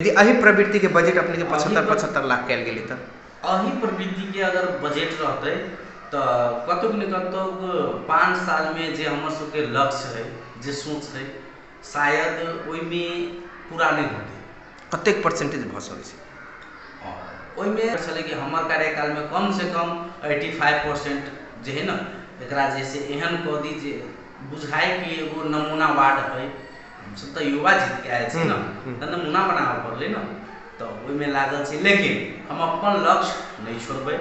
यदि अही प्रवृत्ति के बजट अपने के अही 75-75 लाख कैल गेली त अही प्रवृत्ति के अगर बजट रहते तो कतुक न कतुक 5 साल में जे हमर सबके लक्ष्य है, जे सोच है, शायद ओइ में पूरा नहीं होते। कतेक परसेंटेज भ सकै छै? ओइ में चले कि हमर कार्यकाल में कम से कम 85% जे है ना, एकरा जैसे एहन कह दी जे बुझाए कि एगो नमूना वार्ड है। हम सब तो युवा जीत के आयल छी ना, त नमूना बनावे पड़ले ना, तो ओइ में लागल छी। लेकिन हम अपन लक्ष्य नहीं छोड़बै।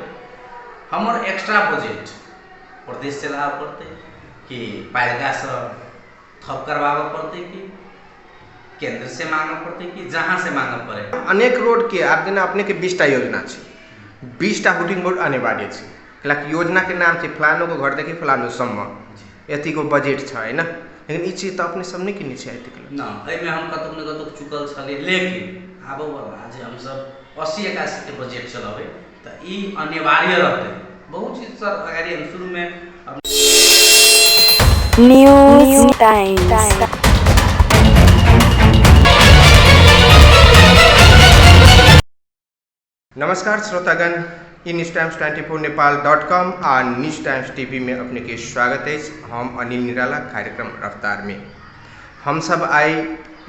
हमर एक्स्ट्रा बजट प्रदेश से लाबे पड़ते कि पालिका से थप करवावे पड़ते कि केंद्र से मांगे पड़ते कि जहाँ से मांगे पड़े। अनेक रोड के आप जेना अपने के 20 टा योजना छै, 20 टा हुटिंग बोर्ड अनिवार्य छै। कैलाकि योजना के नाम छै फलानो को घर देखी फलानो सम्म एती को बजट छै ना, लेकिन ई चीज तो अपने सब नहीं किनी छै एती के ना। एहि में हम कतुक न कतुक चुकल छलिए, लेकिन आबो वाला जे हम सब 80-81 के बजट चलावे त ई अनिवार्य रहते। बहुत चीज सर अगाडि हम शुरू में न्यूज टाइम्स। नमस्कार श्रोतागण, ई न्यूज टाइम्स 24 नेपाल.com आ न्यूज टाइम्स टीवी में अपने के स्वागत है। हम अनिल निराला, कार्यक्रम रफ्तार में हम सब आई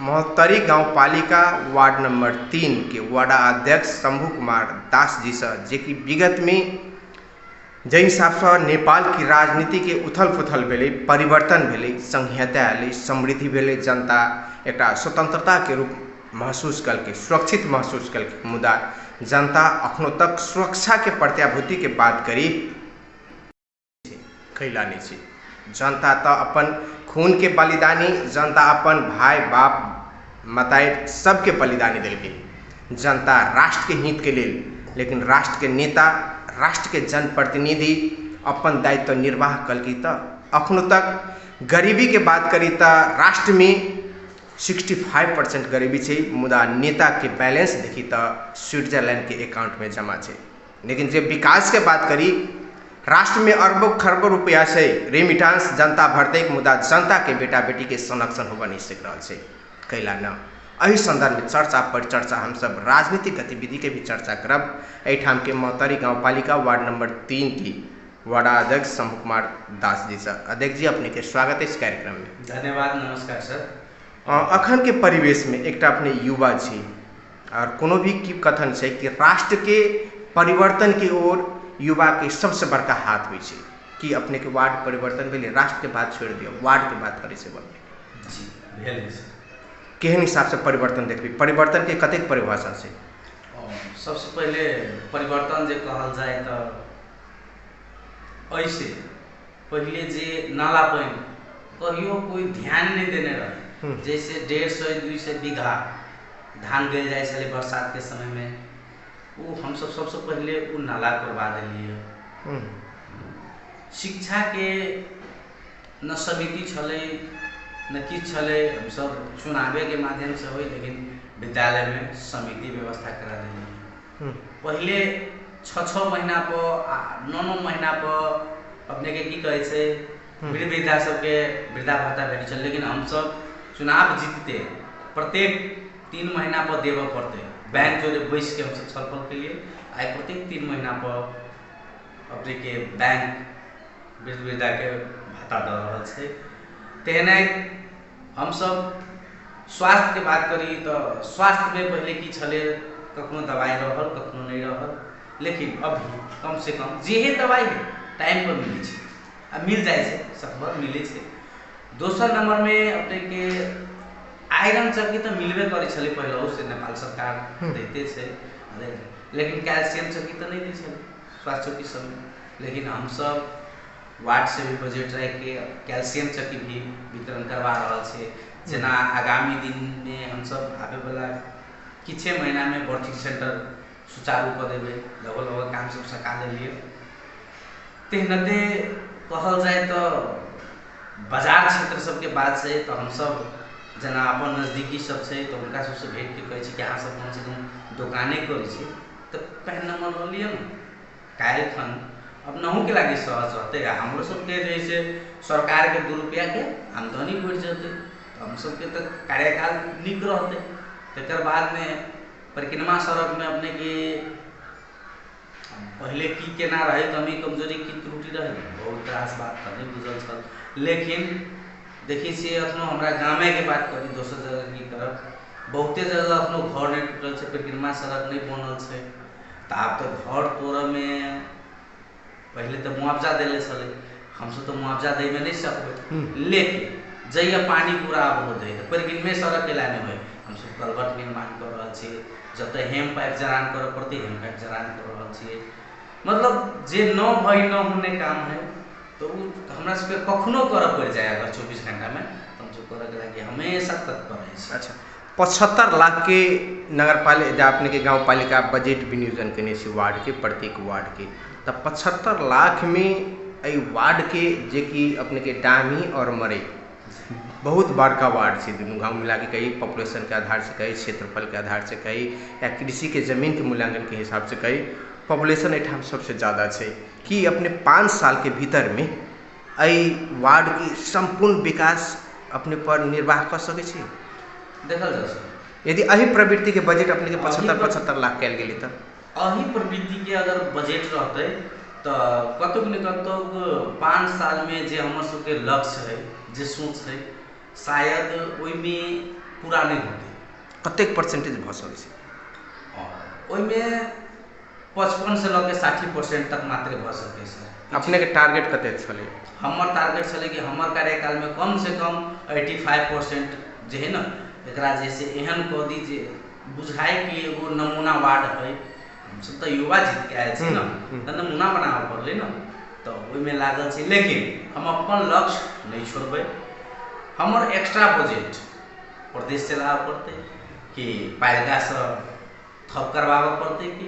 महोत्तरी गांव पालिका वार्ड नंबर 3 के वार्ड अध्यक्ष शंभू कुमार दास जी से, जे कि विगत में जै हिसाब से नेपाल की राजनीति के उथल पुथल भेले, परिवर्तन भेले, संहिता आए, समृद्धि भेले, जनता एक स्वतंत्रता के रूप महसूस करके, सुरक्षित महसूस करके, मुदा जनता अखनो तक सुरक्षा के प्रत्याभूति के बात करी कैला नहीं छै। जनता तो अपन खून के बलिदानी, जनता अपन भाई बाप मताई सबके बलिदानी दिलके। जनता राष्ट्र के हित के लिए, लेकिन राष्ट्र के नेता, राष्ट्र के जनप्रतिनिधि अपन दायित्व निर्वाह कलकी तो अखनो तक गरीबी के बात करी तो राष्ट्र में 65% गरीबी है, मुदा नेता के बैलेंस देखी तो स्विट्जरलैंड के अकाउंट में जमा है। लेकिन जब विकास के बात करी, राष्ट्र में अरबों खरबों रुपया से रेमिटांस जनता भरते, मुदा जनता के बेटा बेटी के संरक्षण होगा नहीं सीख रहा है कैला न। अही संदर्भ में चर्चा पर चर्चा हम सब राजनीतिक गतिविधि के भी चर्चा करब। एठाम के महोत्तरी गाँव पालिका वार्ड नंबर 3 की वार्ड अध्यक्ष शंभू कुमार दास जी सर। अध्यक्ष जी, अपने के स्वागत है इस कार्यक्रम में। धन्यवाद, नमस्कार सर। अखन के परिवेश में एक अपने युवा छी और कोनो भी की कथन है कि राष्ट्र के परिवर्तन की ओर युवा के सबसे बड़का हाथ हुई है कि अपने के वार्ड परिवर्तन भेले, राष्ट्र के बात छोड़ दियो, वार्ड के बात करे से बोल जी भेल सर। केहन हिसाब से परिवर्तन देखबी, परिवर्तन के कतेक परिभाषा से? सबसे पहले परिवर्तन जे कहल जाए तो ऐसे पहले जे नाला पानी कहियो कोई ध्यान नहीं देने रहे। जैसे 150-200 बीघा धान गल जाए छे बरसात के समय में, वो हम सब सबसे पहले वो नाला करवा दिलिए। शिक्षा के न समिति छले न कि छले, हम सब चुनावे के माध्यम से हो, लेकिन विद्यालय में समिति व्यवस्था करा दिलिए। पहले 6-6 महीना पर 9-9 महीना पर अपने के की कहे छे वृद्धा सबके वृद्धा भत्ता भेट छल, लेकिन हम सब चुनाव जीतते प्रत्येक 3 महीना पर देव पड़ते। बैंक जो बैस के हम सब छलफल के लिए आए, प्रत्येक 3 महीना पर अपने के बैंक वृद्धा के भत्ता दे रहा है। तेहने हम सब स्वास्थ्य के बात करी तो स्वास्थ्य में पहले की छले कखनो दवाई रहल कखनो नहीं रहल, लेकिन अभी कम से कम जे दवाई है टाइम पर मिले छे, अब मिल जाए छे, सकभर मिले छे। दोसर नंबर में अपने के आयरन चक्की तो मिलबे करे छले पहले से, नेपाल सरकार देते छे, लेकिन कैल्शियम चक्की तो नहीं दी छे स्वास्थ्य चौकी सब में। लेकिन हम सब वार्ड से भी बजट रह के कैल्शियम चक्की भी वितरण करवा रहा है। जना आगामी दिन में हम सब आवे वाला किछ महीना में बर्थिंग सेंटर सुचारू कर देवे, लगभग काम सब सका लिए। तेहनते कहल जाए तो बाजार क्षेत्र सबके बात से तो हम सब जना अपन नजदीकी सब से तो उनका सबसे भेंट के कहे कि अहाँ सब कम से कम दुकाने करे तो पैन नंबर लिया ना काहे खन अब नहू के लागे सहज रहते। हमरो सबके जैसे सरकार के 2 रुपया के आमदनी बढ़ जाते, तो हम सबके तो कार्यकाल निक रहते। तकर बाद में परिक्रमा सड़क में अपने के पहले की केना रहे कमी कमजोरी की त्रुटि रहे बहुत रास बात तो नहीं बुझल छल, लेकिन देखी से अपनो हमरा गामे के बात करी दोसर जगह की करब बहुते जगह अपनो घर नहीं टूटल से परिक्रमा सड़क नहीं बनल से, तो आब तो घर तोड़ में पहले तो मुआवजा दिले छले, हमसे तो मुआवजा दे में नहीं सकबे, लेकिन जहिया पानी पूरा अवरोध है परिक्रमा सड़क के लाने हुए हम सब कलवर्ट निर्माण कर रहा छे, जते हेम पाइप जरान कर पड़ते हेम पाइप जरान कर रहा छे, मतलब जे न भई न होने काम है तो हमरा सबके कखनो करऽ पड़ जाए अगर 24 घंटा में तो हम सब करऽ के लागी हमेशा तत्पर रही। अच्छा 75 लाख के नगर पालिका अपने के गाँव पालिका बजट विनियोजन करने से वार्ड के प्रत्येक वार्ड के, तो 75 लाख में एहि वार्ड के जे कि अपने के डामी और मरई बहुत बड़का वार्ड से दोनों गाँव मिला के कही पॉपुलेशन के आधार से कही क्षेत्रफल के आधार से कही या कृषि के जमीन के मूल्यांकन के हिसाब से कही पॉपुलेशन एठाम सबसे ज़्यादा है कि अपने 5 साल के भीतर में एहि वार्ड की संपूर्ण विकास अपने पर निर्वाह कर सके छी देखल जा सके यदि अही प्रवृत्ति के बजट अपने के 75 लाख कल गेली तो अही प्रवृत्ति के अगर बजट रहते तो कतुक न कतुक 5 साल में जे हमर सबके लक्ष्य है जे सोच है शायद ओइमे पूरा नहीं होते। कतेक परसेंटेज भ सकै छै ओइमे 55 से लऽ के 60% तक मात्र भ सकै सर। अपने के टारगेट कते छले? हमर टारगेट छले कि हमर कार्यकाल में कम से कम 85% जे है ना एकरा जैसे एहन कह दी जे बुझाए कि एगो नमूना वार्ड है, हम सब तो युवा जीत के आयल छी ना त नमूना बनाबे पड़ले ना, तो ओइमे लागल छी, लेकिन हम अपन लक्ष्य नहीं छोड़बै। हमर एक्स्ट्रा बजट प्रदेश से लाबे पड़ते कि पालिका से थप करवाबे पड़ते कि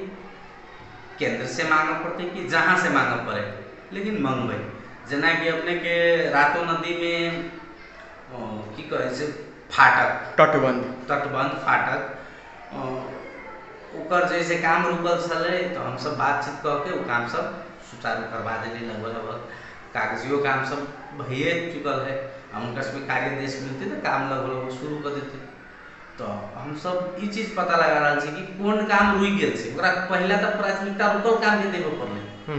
केंद्र से मांगे पड़ते कि जहाँ से मांगे पड़े, लेकिन मंगबै जेना कि अपने के रातो नदी में की कहे छै फाटक तटबंध फाटक ओकर जैसे काम रुकल छले तो हम सब बातचीत करके वो काम सब सुचारू करवा देली, लगभग कागजियो काम सब भइए चुकल है, हम उनका सब कार्यदेश मिलते तो काम लगभग शुरू कर देते। तो हम सब ये चीज पता लगा रहा छी कि कौन काम रुक गेल छै, ओकरा पहला तो प्राथमिकता रुकल काम के देबे पड़ले,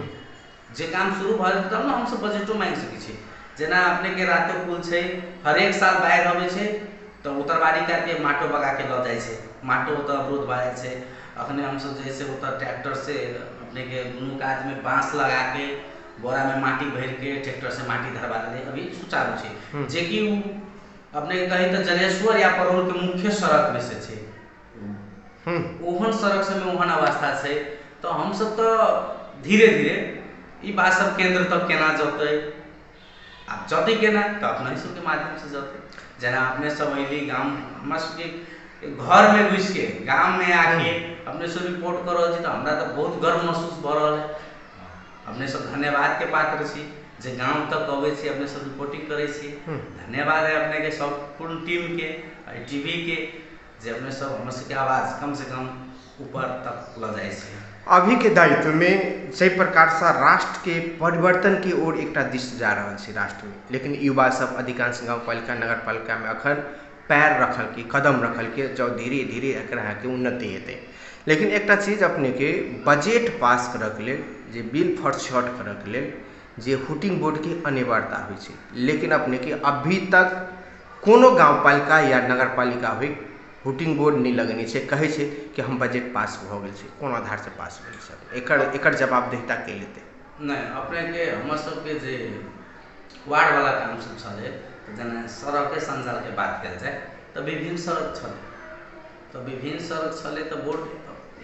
जे काम शुरू भऽ जेतै तब ना हम सब बजटो मांग सकै छी। जेना अपने के रातो पुल छै, हर एक साल बाढ़ि आबै छै तो उतरबाड़ी करके माटो बगा के लऽ जाइ छै, माटो तो अवरोध भऽ जाइ छै। अखने हम सब जैसे उतर ट्रैक्टर से अपने के दुनू काज में बांस लगा के बोरा में माटी भर के ट्रैक्टर से माटी धरवा दे अभी सुचारू छै, जे कि अपने कहीं तो जनेश्वर या परौल के मुख्य सड़क में से छै, ओहन सड़क से में ओहन अवस्था छै। तो हम सब तो धीरे धीरे ई बात सब केंद्र तक केना जतै, आब जतै केना तो अपना सब के माध्यम से जतै। जेना अपने सब अइली गाँव हमरा सबके घर में घुस के गाँव में आके अपने सब रिपोर्ट कर रहा छी तो हमरा तो बहुत गर्व महसूस भ रहा है। अपने सब धन्यवाद के पात्र छी जे गाँव तक अबै छी, अपने सब रिपोर्टिंग करे छी, धन्यवाद है अपने के संपूर्ण टीम के टीवी के जे अपने सब हमर सबके आवाज कम से कम ऊपर तक ल जाए छै। अभी के दायित्व में सही प्रकार से राष्ट्र के परिवर्तन की ओर एक दिशा जा रहा है राष्ट्र में, लेकिन युवा सब अधिकांश गाँव पालिका नगर पालिका में अखन पैर रखल के कदम रखल के जो धीरे धीरे एकरा के उन्नति हेतै। लेकिन एक चीज अपने के बजट पास करऽ के लेल जे बिल फॉर शॉर्ट करऽ के लेल जे हुटिंग बोर्ड की अनिवार्यता होइ छै, लेकिन अपने के अभी तक कोनो गाँव पालिका या नगर पालिका हुई हुटिंग बोर्ड नहीं लगनी छै, कहे छै कि हम बजट पास भ गेल छै, कोन आधार से पास भेल सर एकर जवाबदेहिता के लेते नहीं अपने के हमर सबके जे वार्ड वाला काम सब छले जेना सड़क के संजाल के बात कल जाए तो विभिन्न सड़क छले, तो विभिन्न सड़क छले तो बोर्ड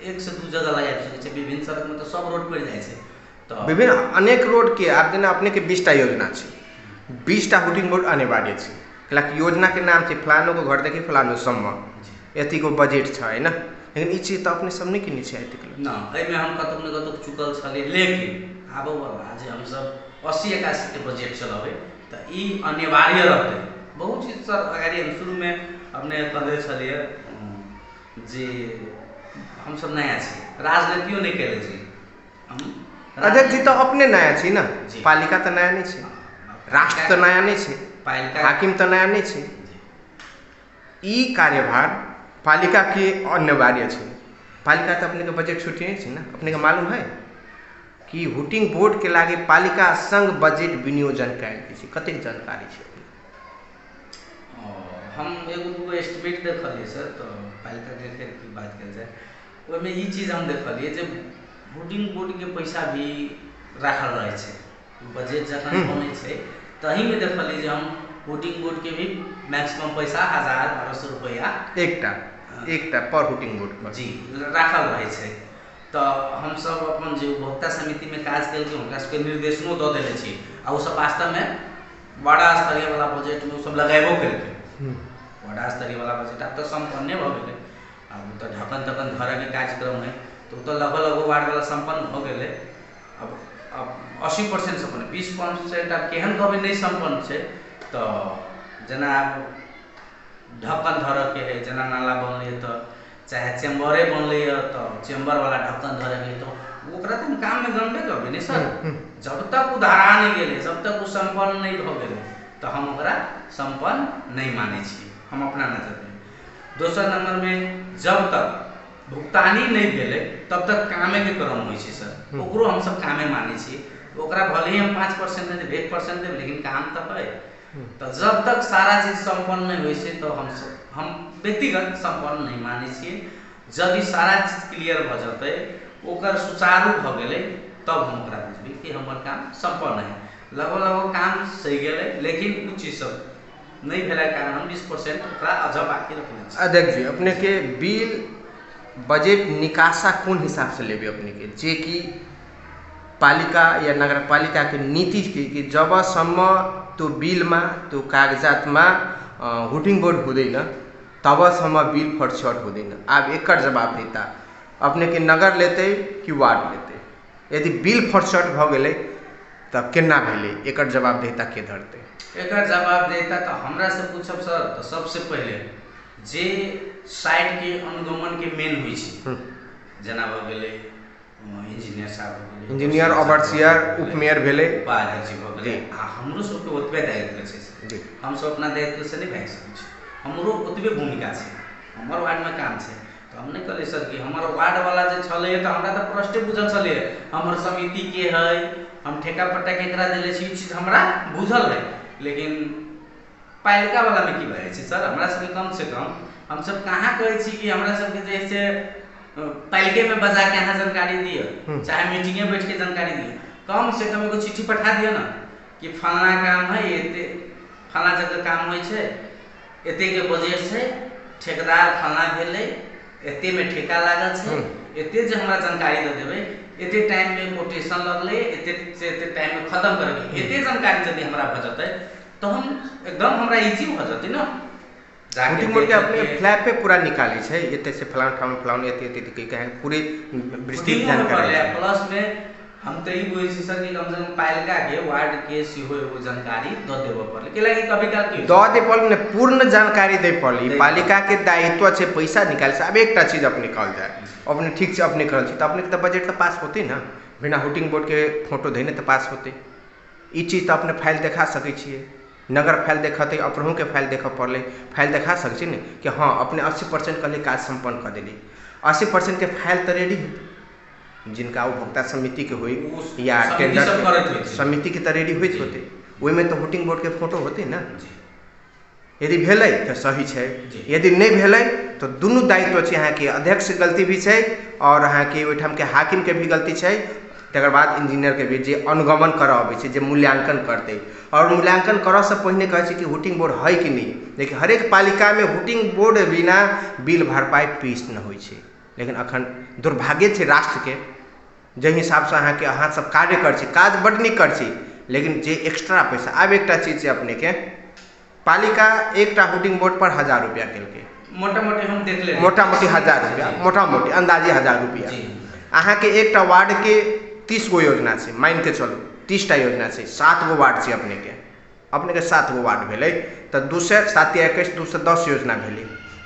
एक से दू जगह लगा सकै छै, विभिन्न सड़क में तो सब रोड पड़ जाए छै, तो विभिन्न अनेक रोड के आप जेना अपने के 20टा योजना छै, 20टा हुटिंग बोर्ड अनिवार्य छै, कैलाकि योजना के नाम छै फलानो को घर देखी फलानो सम्म एति को बजट छै ना, लेकिन ई चीज तो अपने सब नहीं किनी छै ना एमे हम कतौ न कतौ चुकल छले। लेकिन आबो वाला जे हम सब 80-81 के बजट चलावे तो ई अनिवार्य रहते। बहुत चीज सर अगर हम शुरू में अपने कहले छलिए जे हम सब नया छी, राजनीतियो नहीं कैले छी हम। अध्यक्ष जी तो अपने नया छी ना, पालिका तो नया नहीं छै, राष्ट्र तो नया नहीं छै, पालिका हाकिम तो नया नहीं छै, ई कार्यभार पालिका के अनिवार्य छै, पालिका तो अपने के बजट छुट्टी नहीं ना अपने के मालूम है कि हुटिंग बोर्ड के लागे पालिका संग बजट विनियोजन कैल कतेक जानकारी है? हम एगो दूगो एस्टिमेट देखलिए सर, तो पालिका देखे की बात कल जाए ओहिमे ई चीज हम देखलिए जे हुटिंग बोर्ड के पैसा भी राखल रहे छै, बजट जखन बनै छै तही में देखलिए जे हम हुटिंग बोर्ड के भी मैक्सिमम पैसा 1000-1200 रुपया एकटा पर हुटिंग बोर्ड पर जी राखल रहे छै। तो हम सब अपन जे उपभोक्ता समिति में काज करके उनका सबके निर्देशनो दऽ देले छी आ ओ सब वास्तव में बड़ा स्तरीय वाला बजट में सब लगाबो केलकै। बड़ा स्तरीय वाला बजट अब तो संपन्ने भ गेलै, अब तो ढक्कन तक्कन धरे के कार्यक्रम है तो लगभग वार्ड वाला संपन्न हो गेलै। अब 80% संपन्न, 20% अब केहन कहबै नहीं संपन्न छै, तो जना ढक्कन धरे के है, जना नाला बनलै तो चाहे चेम्बरे बनलै तो चेम्बर वाला ढक्कन धरे के तो ओकरा तो काम में गनबे करबै नहीं सर। जब तक उ धरा नहीं गेलै, जब तक उ संपन्न नहीं भ गेलै तो हम ओकरा संपन्न नहीं मानै छी हम अपना नजर में। दोसर नंबर में जब तक भुगतानी नहीं भेलै तब तक कामे के क्रम होइ छै सर, ओकरो हम सब कामे मानै छी। ओकरा भले ही हम 5% नहीं 1% देब लेकिन काम तो है। तो जब तक सारा चीज संपन्न नहीं होइ छै तो हम व्यक्तिगत संपन्न नहीं मानै छियै। जब ई सारा चीज क्लियर भ जेतै, ओकर सुचारू भ गेलै, तब हम ओकरा बुझबै कि हमर काम संपन्न है। लगभग काम सही गेलै, लेकिन कुछ चीज सब नहीं भेला कारण हम 20% ओकरा अझ बाकी रखने छी। अध्यक्ष जी अपने के बिल बजट निकासा कोन हिसाब से लेबे अपने के, जे कि पालिका या नगर पालिका के नीति कि जब सम्म तो बिल में तो कागजात में हुटिंग बोर्ड हुँदैन तब सम्म बिल फटछट हुँदैन। अब एक जवाब देता अपने के नगर लेते कि वार्ड लेते, यदि बिल फटछट भ गेलै तब केना भेलै एकर जवाब देता के धरते? एकर जवाब देता तो हमरा से पूछब सर, तो सबसे पहले जे साइट के अनुगमन के मेन होइ छै, जना भ गेलै इंजीनियर साहब भ गेलै, इंजीनियर ओवरसियर उपमेयर भेलै, उपाध्यक्ष भ गेलै, आ हमरो सबके ओतबे दायित्व छै जी। हम सब अपना दायित्व से नहीं भाग सकै छी, हमरो ओतबे भूमिका छै। हमर वार्ड में काम छै तो हम नहीं कहलिए सर कि हमर वार्ड वाला जे छलै तो हमरा तो प्रश्न बुझल छलै, हमर समिति के है, हम ठेका पट्टा केकरा देले छी, चीज हमरा बुझल है। लेकिन पालिका वाला में की बात छै सर, हमरा सबके कम से कम हम सब कहाँ कहै छी कि हमरा सबके जैसे पालिके में बजा के यहाँ जानकारी दियो, चाहे मीटिंगे बैठ के जानकारी दियो, कम से कम एगो चिट्ठी पठा दियो ना कि फलना काम है, एते फलना जगह काम होइ छै, एते के बजट छै, ठेकेदार फलना भेलै, एते में ठेका लागल छै, एते जे हमरा जानकारी दे देबै, एते टाइम में कोटेशन लगलै, एते से एते टाइम में खत्म करबै, एते जानकारी यदि हमरा भ जेतै तो हम एकदम हमरा इजी भ जेतै ना। हुटिंग बोर्ड के अपने फ्लैप पे पूरा निकाले छै, एते से फलान ठाम फलान एते कहे पूरी विस्तृत जानकारी। प्लस में हम तो ई बुझै छी सर कि कम से कम पालिका के वार्ड के सेहो एगो जानकारी द देबो पड़ले, के लागी कभी काल की द दे पड़ले ने पूर्ण जानकारी दे पड़ली। पालिका के दायित्व छै पैसा निकाल से। अब एकटा चीज अपने कहल जाए, अपने ठीक से अपने करल छी त अपने के त बजट त पास होते ना, बिना हुटिंग बोर्ड के फोटो देने त पास होते। ई चीज त अपने फाइल दिखा सकै छियै, नगर फाइल देखते अपनों के फाइल देख पड़े, फाइल दिखा सकते न कि हाँ अपने 80% कहले काज संपन्न कर दिली। 80% के फाइल तो रेडी, जिनका उपभोक्ता समिति के हुई या टेंडर समिति के तो रेडी होते, में तो हुटिंग बोर्ड के फोटो होते ना। यदि भेलै तो सही है, यदि नहीं भेलै तो दुनू दायित्व छै, अहाँ के अध्यक्ष के गलती भी है और अहाँ के ओहिठाम के हाकिम के भी गलती है, तकर बाद इंजीनियर के भी जे अनुगमन करऽ अबै छै, जे मूल्यांकन करते। और मूल्यांकन करऽ से पहिने कहै छै कि हुटिंग बोर्ड है कि नहीं। देखिए हरेक पालिका में हुटिंग बोर्ड बिना बिल भरपाई पेश न होइ छै, लेकिन अखन दुर्भाग्य छै राष्ट्र के, जे हिसाब से अहाँ सब कार्य कर छी, काज बड नीक कर छी, लेकिन जे एक्स्ट्रा पैसा। आब एकटा चीज छै अपने के, पालिका एकटा हुटिंग बोर्ड पर 1000 रुपया केलकै, मोटा मोटी हम देख ले, मोटा मोटी 1000 रुपया, मोटा मोटी अंदाजे 1000 रुपया। अहाँ के एकटा वार्ड के 30 गो योजना छै, मान के चलू 30टा योजना छै, 7 गो वार्ड छै अपने के 7 गो वार्ड भेलै तो 2 से 7 या 21 210 योजना भेलै,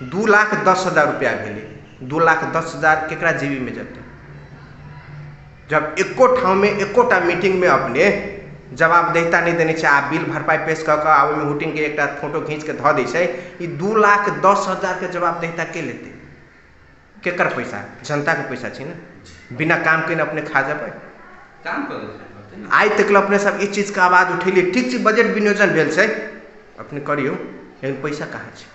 2,10,000 रुपया भेलै। 2,10,000 केकरा जेबी में जेतै? जब एको ठाव में एकोटा मीटिंग में अपने जवाबदेहिता नहीं देने छै, आ बिल भरपाई पेश कऽ कऽ आबै में हुटिंग के एकटा फोटो खींच के धऽ दै छै, ई 2,10,000 के जवाबदेहिता के लेतै? केकर पैसा जनता के पैसा छी ना बिना काम के अपने खा जाबे काम कर आइ तक अपने सब इस चीज का आवाज उठेलिए ठीक छै बजट विनियोजन भेल छै अपने करियो लेकिन पैसा कहाँ छै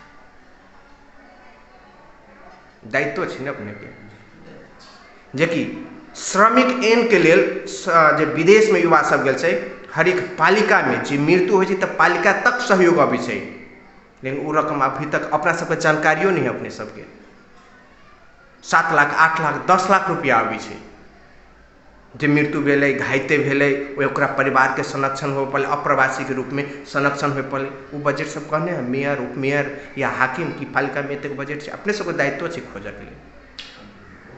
दायित्व छै ने अपने के जेकि श्रमिक एन के लेल जे विदेश में युवा सब गेल छै हर एक पालिका में जे मृत्यु होइ छै तऽ पालिका तक सहयोग अबै छै लेकिन वो रकम अभी तक अपना सबके जानकारियो नहीं है अपने सबके 7 लाख 8 लाख 10 लाख रुपया अबै छै जे मृत्यु भेलै घायते भेलै ओकरा परिवार के संरक्षण हो पड़े अप्रवासी के रूप में संरक्षण हो पड़े वो बजट सब कहने हैं मेयर उप मेयर या हाकिम की पालिका में एतक बजट छै अपने सबके दायित्व छै खोजऽ के लिए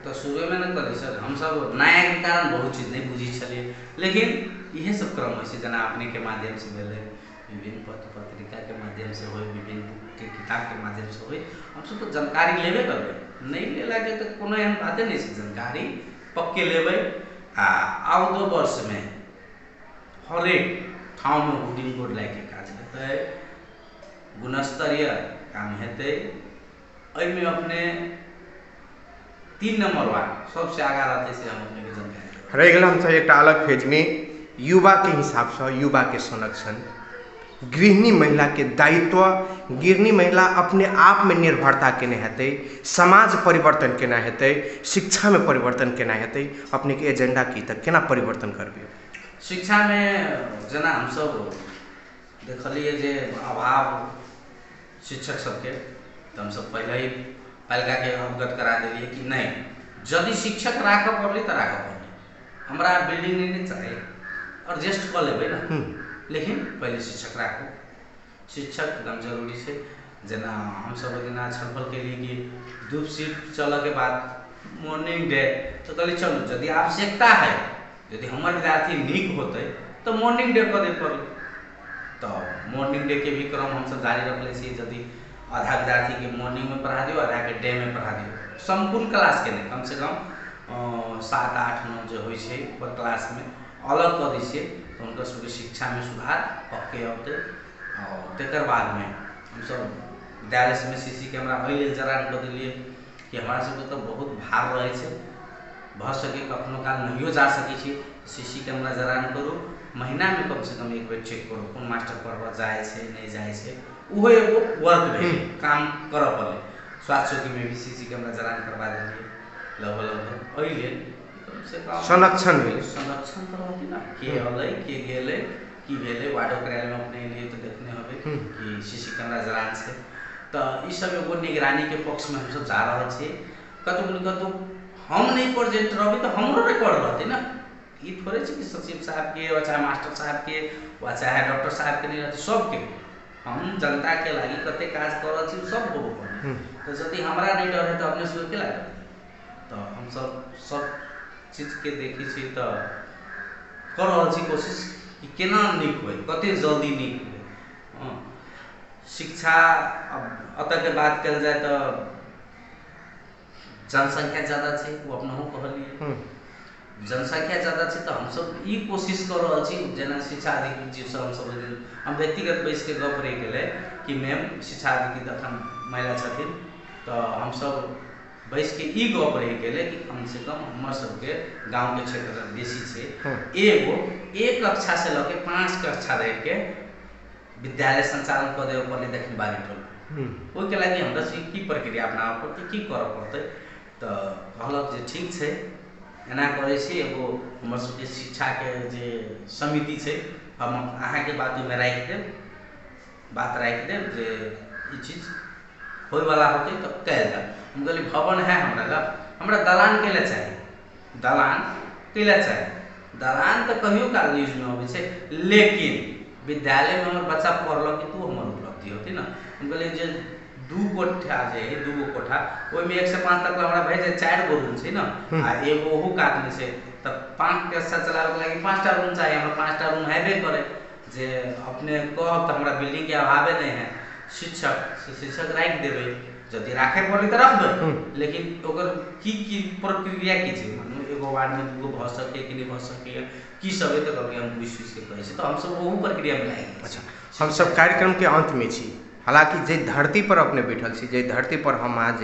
तो शुरू में न करी सर हम सब नया के कारण बहुत चीज नहीं बुझी छलिए लेकिन यह सब क्रम है जना अपने के माध्यम से भेले विभिन्न पत्र पत्रिका के माध्यम से हो विभिन्न बुक के किताब के माध्यम से हो हम सब तो जानकारी लेबे करबे नहीं लेला के तो कोनो एहन बाते नहीं है जानकारी पक्के लेबे आउ 2 वर्ष में हर एक ठाव में होर्डिंग बोर्ड लाके काज हेतै गुणस्तरीय काम हेतै में अपने 3 नंबर वार्ड सबसे आगा रहते से हम अपने के जानकारी रह गया हम सब एक अलग फेज में युवा के हिसाब से युवा के संरक्षण गृहिणी महिला के दायित्व गृहिणी महिला अपने आप में निर्भरता केना हेतै समाज परिवर्तन केना हेतै शिक्षा में परिवर्तन केना हेतै अपने के एजेंडा की तक केना परिवर्तन करबे शिक्षा में जना हम सब देखलिए जे अभाव शिक्षक सबके तो हम सब पहले ही पालिका के अवगत करा दिलिए कि नहीं यदि शिक्षक राख पड़े तो राख पड़े हमरा बिल्डिंग नहीं चाहिए एडजस्ट कर लेबै ना लेकिन पहले शिक्षक राखो शिक्षक एकदम जरूरी है जना हम सब जना छलफल के लिए कि धूप सीट चल के बाद मॉर्निंग डे तो कहली चलो यदि आवश्यकता है यदि हमारे विद्यार्थी नीक होते तो मॉर्निंग डे करे पड़े तो मॉर्निंग डे के भी क्रम हम सब जारी रखले छी यदि आधा विद्यार्थी के मॉर्निंग में पढ़ा दियो आधा के डे में पढ़ा दियो संपूर्ण क्लास के नहीं कम से कम 7 8 9 जो हो पर क्लास में अलग कर दी तो उनका सबके शिक्षा में सुधार पक्के होते और तकर बाद में हम सब विद्यालय में सीसी कैमरा पहले जरान कर दिलिए कि हमारा सबके तो बहुत भार रहे छै भ सके कखनो काल नहियो जा सके छी सीसी कैमरा जरान करू महीना में कम से कम एक बेर चेक करू कौन मास्टर पढ़वा जाए छै नहीं जाए छै उहो एगो वर्क भेल काम करऽ पड़े स्वास्थ्य चौकी में भी सीसी कैमरा जरान करवा दिलिए लगभग अइले संरक्षण भेल संरक्षण तो रहती ना के हलै के गेलै की भेलै वार्डो कार्यालय में अपने लिए तो देखने होबे कि सीसी कैमरा जरान छै तो ई सब एगो निगरानी के पक्ष में हम सब जा रहल छी कतौ हम नहीं प्रेजेंट रहबे तो हमरो रिकॉर्ड रहते ना ई थोड़े छै कि सचिव साहब के वा चाहे मास्टर साहब के वा चाहे डॉक्टर साहब के नहीं रहते सबके हम जनता के लागि कते काज कर रहल छी सब होबो पड़े तो यदि हमरा नहीं डर है तो अपने से के लागत तो हम सब चीज के देखी छी तो कर रहल छी कोशिश कि केना नीक होय कते जल्दी नीक होय शिक्षा अब अतः के बात कल जाए तो जनसंख्या ज़्यादा है वो अपना कहलिए जनसंख्या ज़्यादा है तो हम सब ई कोशिश कर रहल छी जना शिक्षा अधिकारी जी सब हम व्यक्तिगत बैस के गप रही गेले कि मैम शिक्षा अधिकारी अखन महिला छथिन तो हम सब बैस के ई गप रही गेले कि कम से कम हमर सबके गांव के क्षेत्र में बेसी छै एगो 1 कक्षा से लके 5 कक्षा रह के विद्यालय संचालन कर देवे पड़े देखने बारी टोल ओके लागि हमरा से की प्रक्रिया अपनाबे पड़ते की करऽ पड़ते तो कहलक जे ठीक छै एना करे छी एगो हमर सबके शिक्षा के जे समिति छै हम अहाँ के बात में राख देब बात राख देब जे ई चीज होय वाला होते तो कल जाए हम कहली भवन है हमरा दलान के लिए चाहिए दलान के लिए चाहिए दलान तो कहियो काल यूज में होवे छै लेकिन विद्यालय में हमर बच्चा पढ़लक तो हमर उपलब्धि होती ना हम कहली जे 2 कोठा जे 2 कोठा ओय में 1 से 5 तक हमरा भए जाए 4 गो रूम छै ना आ एगो ओहू काट में छै त 5 के साथ चलावे के लागि 5टा रूम चाहिए हमरा 5टा रूम हेबे करे जे अपने कहब त हमरा बिल्डिंग के अभावे नहीं है शिक्षक राख देबे यदि राखे पड़े तो रखबे लेकिन ओकर की प्रक्रिया की छै मानो एगो वार्ड में 2 गो भ सके कि नहीं भ सके की सब है तो कभी हम विश्वास के कहै छै तो हम सब ओहू प्रक्रिया में लाग अच्छा हम सब कार्यक्रम के अंत में छी हालांकि जे धरती पर अपने बैठल छी जे धरती पर हम आज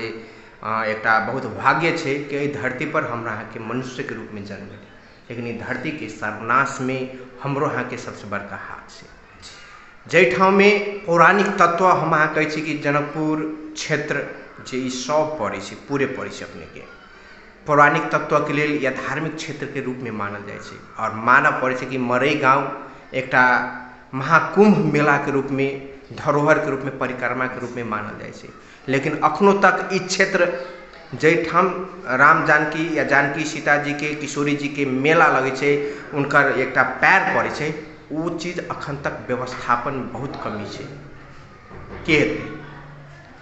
एकटा बहुत भाग्य है कि एहि धरती पर हमरा यहाँ के मनुष्य के रूप में जन्म मिले, लेकिन ई धरती के सर्वनाश में हमरो यहाँ के सबसे बड़का हाथ है। जै ठाव में पौराणिक तत्व हम अहाँ कहै छी कि जनकपुर क्षेत्र जे ई सब पड़ै छै, पूरे पड़ै छै अपने के पौराणिक तत्व के लिए या धार्मिक क्षेत्र के रूप में मानल जाए छै। और मानव पड़ै छै कि मरई गांव एकटा महाकुंभ मेला के रूप में, धरोहर के रूप में, परिक्रमा के रूप में मानल जाए छै। लेकिन अखनो तक ई क्षेत्र जैठाम राम जानकी या जानकी सीता जी के, किशोरी जी के मेला लगे छै, उनकर एकटा पैर पड़े छै, वो चीज अखन तक व्यवस्थापन बहुत कमी है। के हेतै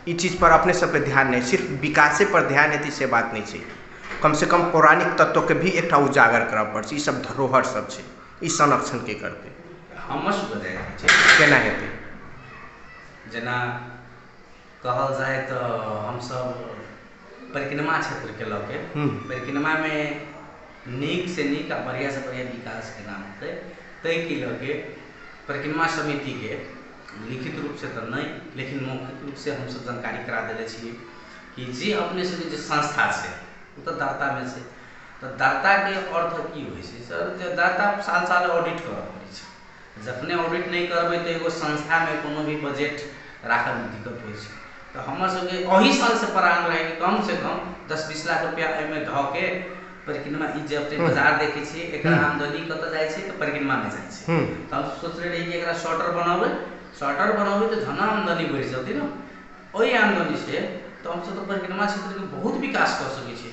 ई चीज पर अपने सब पे ध्यान नहीं, सिर्फ विकासे पर ध्यान हेतै से बात नहीं है। कम से कम पौराणिक तत्व के भी एक उजागर करऽ पड़ै। सब धरोहर सब है, ई संरक्षण के करते केना हेतै? जेना कहल जाए तो हम सब परिक्रमा क्षेत्र के लऽ के परिक्रमा में नीक से नीक आ बढ़िया से बढ़िया विकास के नाम होते, तय के लऽ के परिक्रमा समिति के लिखित रूप से तो नहीं, लेकिन मौखिक रूप से हम सब जानकारी करा देले छियै कि जे अपने सब जे संस्था है वो तो दाता में से, तो दाता के अर्थ की होइ छै सर? जे दाता साल साल ऑडिट करऽ पड़ै छै। जखने ऑडिट नहीं करबै तो एगो संस्था में कोनो भी बजट राखऽ में दिक्कत होइ छै। तो हमर सबके अही साल से प्रारंभ रहे कि कम से कम 10-20 लाख रुपया एहिमे धऽ के परिक्रमा ई जे अपने बाजार देखे छियै एकरा आमदनी कतऽ जाइ छै तो परिक्रमा में जाइ छै। तो हम सोचले रही कि एकरा शटर बनाबै तो धन आमदनी बढ़ि जेतै ना, ओहि आमदनी से तो हम सब तो परिक्रमा क्षेत्र के बहुत विकास कर सकै छी।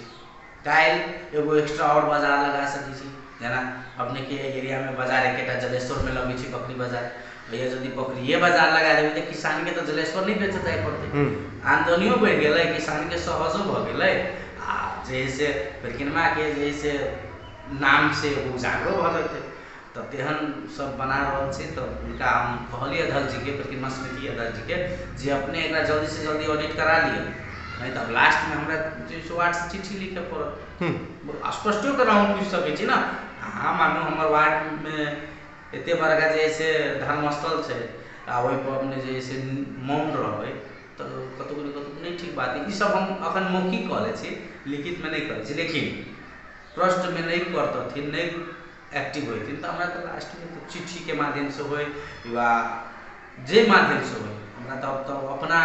काल्हि एगो एक्स्ट्रा और बाजार लगा सकै छी, जेना अपने के एरिया में बाजार एकेटा जलेश्वर में लगे छै बकरी बाजार, भैया यदि बकरिए बाजार लगा देबै तो किसान के तो जलेश्वर नहीं बेचऽ जाए पड़तै, आमदनियो बढ़ि गेलै, किसान के सहजो भऽ गेलै, आ जैसे परिक्रमा के जैसे नाम से उजागरो भऽ जेतै। तो तेहन सब बना रहल छै। तो उनका हम कहलिए अध्यक्ष जी के, परिक्रमा समिति अध्यक्ष जी के, जे अपने एकरा जल्दी से जल्दी ऑडिट करा लिया, नहीं तो लास्ट में हमरा 308 से चिट्ठी लिखे पड़त। स्पष्टो कर पूछ सकै छी ना, हाँ मानू हमर वार्ड में एते बड़का जैसे धर्मस्थल है आ ओहि पर अपने जैसे मौन रहबै तो कतौ नहीं ठीक बात है। ई सब हम अखन मौखिक कहले छी, लिखित में नहीं कहले छी, लेकिन प्रश्न में नहीं करतथिन, नहीं एक्टिव होथिन तो हमरा तो लास्ट में तो चिट्ठी के माध्यम से होय या जे माध्यम से होय, हमरा तो अपना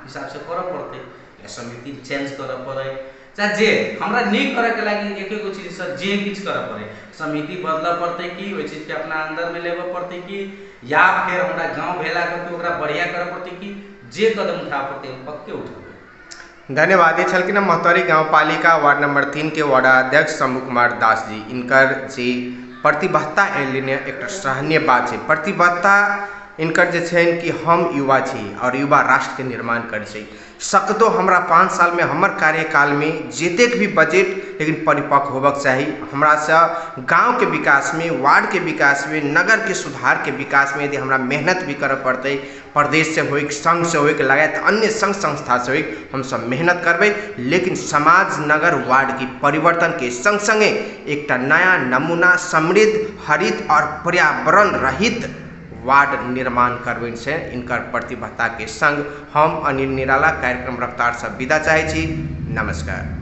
हिसाब से करऽ पड़तै, या समिति चेंज करऽ पड़ै, चाहे जे हमरा नहीं करे के लागी एक एगो चीज से जे किछ करऽ पड़े, समिति बदलऽ पड़तै कि ओहि चीज के अपना अंदर में लेबऽ पड़तै कि, या फिर हमरा गांव भेला करके ओकरा बढ़िया करऽ पड़तै कि, जे कदम उठा पड़तै पक्के उठाबे। धन्यवाद। ये छलखिन महतौरी गाँव पालिका वार्ड नंबर 3 के वार्डाध्यक्ष शंभू कुमार दास जी। इनकर जे प्रतिबद्धता एलिने एक सराहनीय बात है। प्रतिबद्धता इनकर जे छै कि हम युवा छी और युवा राष्ट्र के निर्माण कर सकतो। हमरा 5 साल में हमर कार्यकाल में जतेक भी बजट लेकिन परिपक्व होबक चाहिए। हमरा से गांव के विकास में, वार्ड के विकास में, नगर के सुधार के विकास में यदि हमरा मेहनत भी करऽ पड़तै, प्रदेश से होइक, संघ से होइक, लगायत अन्य संघ संस्था से होइक, हम सब मेहनत करबै। लेकिन समाज, नगर, वार्ड की परिवर्तन के संग संगे एक नया नमूना समृद्ध, हरित और पर्यावरण रहित वार्ड निर्माण करबैन से इनकर प्रतिबद्धता के संग हम अनिल निराला कार्यक्रम रफ्तार से विदा चाहे छी। नमस्कार।